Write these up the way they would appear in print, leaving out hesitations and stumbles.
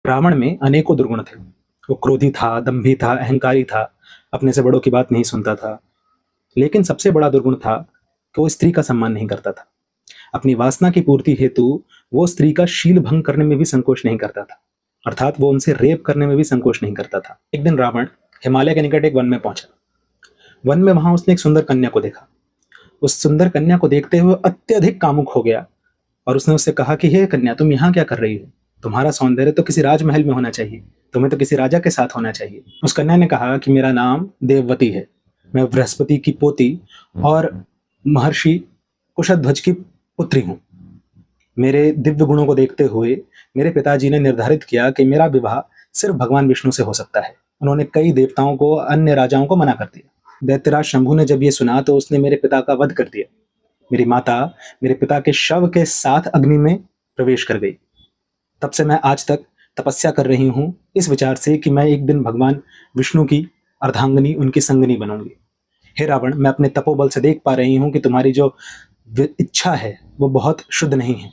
रावण में अनेकों दुर्गुण थे। वो क्रोधी था, दंभी था, अहंकारी था, अपने से बड़ों की बात नहीं सुनता था। लेकिन सबसे बड़ा दुर्गुण था कि वो स्त्री का सम्मान नहीं करता था। अपनी वासना की पूर्ति हेतु वो स्त्री का शील भंग करने में भी संकोच नहीं करता था, अर्थात वो उनसे रेप करने में भी संकोच नहीं करता था। एक दिन रावण हिमालय के निकट एक वन में पहुंचा। वन में वहां उसने एक सुंदर कन्या को देखा। उस सुंदर कन्या को देखते हुए अत्यधिक कामुक हो गया और उसने उससे कहा कि हे कन्या, तुम यहाँ क्या कर रही हो? तुम्हारा सौंदर्य तो किसी राजमहल में होना चाहिए, तुम्हें तो किसी राजा के साथ होना चाहिए। उस कन्या ने कहा कि मेरा नाम देववती है, मैं बृहस्पति की पोती और महर्षि कुशध्वज की पुत्री हूँ। मेरे दिव्य गुणों को देखते हुए मेरे पिताजी ने निर्धारित किया कि मेरा विवाह सिर्फ भगवान विष्णु से हो सकता है। उन्होंने कई देवताओं को, अन्य राजाओं को मना कर दिया। दैत्यराज शंभु ने जब ये सुना तो उसने मेरे पिता का वध कर दिया। मेरी माता मेरे पिता के शव के साथ अग्नि में प्रवेश कर गई। तब से मैं आज तक तपस्या कर रही हूँ इस विचार से कि मैं एक दिन भगवान विष्णु की अर्धांगिनी, उनकी संगनी बनूंगी। हे रावण, मैं अपने तपोबल से देख पा रही हूँ कि तुम्हारी जो इच्छा है वो बहुत शुद्ध नहीं है,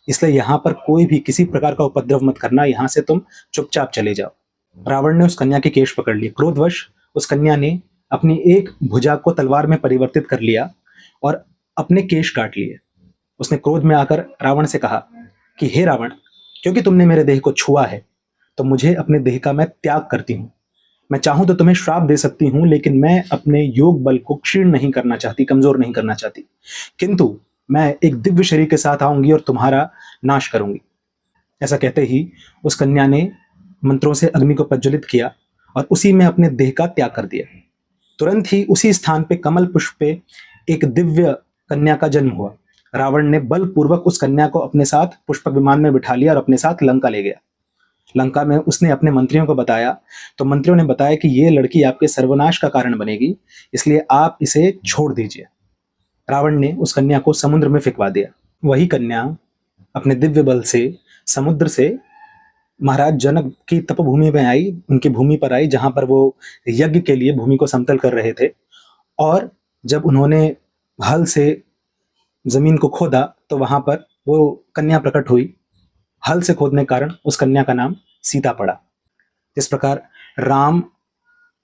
इसलिए यहाँ पर कोई भी किसी प्रकार का उपद्रव मत करना, यहाँ से तुम चुपचाप चले जाओ। रावण ने उस कन्या के केश पकड़ लिए। क्रोधवश उस कन्या ने अपनी एक भुजा को तलवार में परिवर्तित कर लिया और अपने केश काट लिए। उसने क्रोध में आकर रावण से कहा कि हे रावण, क्योंकि तुमने मेरे देह को छुआ है तो मुझे अपने देह का मैं त्याग करती हूँ। मैं चाहूं तो तुम्हें श्राप दे सकती हूँ, लेकिन मैं अपने योग बल को क्षीण नहीं करना चाहती, कमजोर नहीं करना चाहती। किंतु मैं एक दिव्य शरीर के साथ आऊंगी और तुम्हारा नाश करूंगी। ऐसा कहते ही उस कन्या ने मंत्रों से अग्नि को प्रज्वलित किया और उसी में अपने देह का त्याग कर दिया। तुरंत ही उसी स्थान पे कमल पुष्प पे एक दिव्य कन्या का जन्म हुआ। रावण ने बलपूर्वक उस कन्या को अपने साथ पुष्पक विमान में बिठा लिया और अपने साथ लंका ले गया। लंका में उसने अपने मंत्रियों को बताया तो मंत्रियों ने बताया कि ये लड़की आपके सर्वनाश का कारण बनेगी, इसलिए आप इसे छोड़ दीजिए। रावण ने उस कन्या को समुद्र में फेंकवा दिया। वही कन्या अपने दिव्य बल से समुद्र से महाराज जनक की तपभूमि में आई, उनकी भूमि पर आई जहां पर वो यज्ञ के लिए भूमि को समतल कर रहे थे। और जब उन्होंने हल से जमीन को खोदा तो वहां पर वो कन्या प्रकट हुई। हल से खोदने के कारण उस कन्या का नाम सीता पड़ा। इस प्रकार राम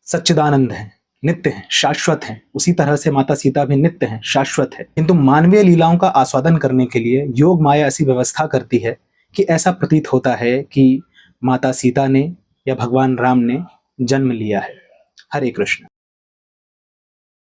सच्चिदानंद हैं, नित्य हैं, शाश्वत हैं, उसी तरह से माता सीता भी नित्य हैं, शाश्वत है। किंतु मानवीय लीलाओं का आस्वादन करने के लिए योग माया ऐसी व्यवस्था करती है कि ऐसा प्रतीत होता है कि माता सीता ने या भगवान राम ने जन्म लिया है। हरे कृष्ण।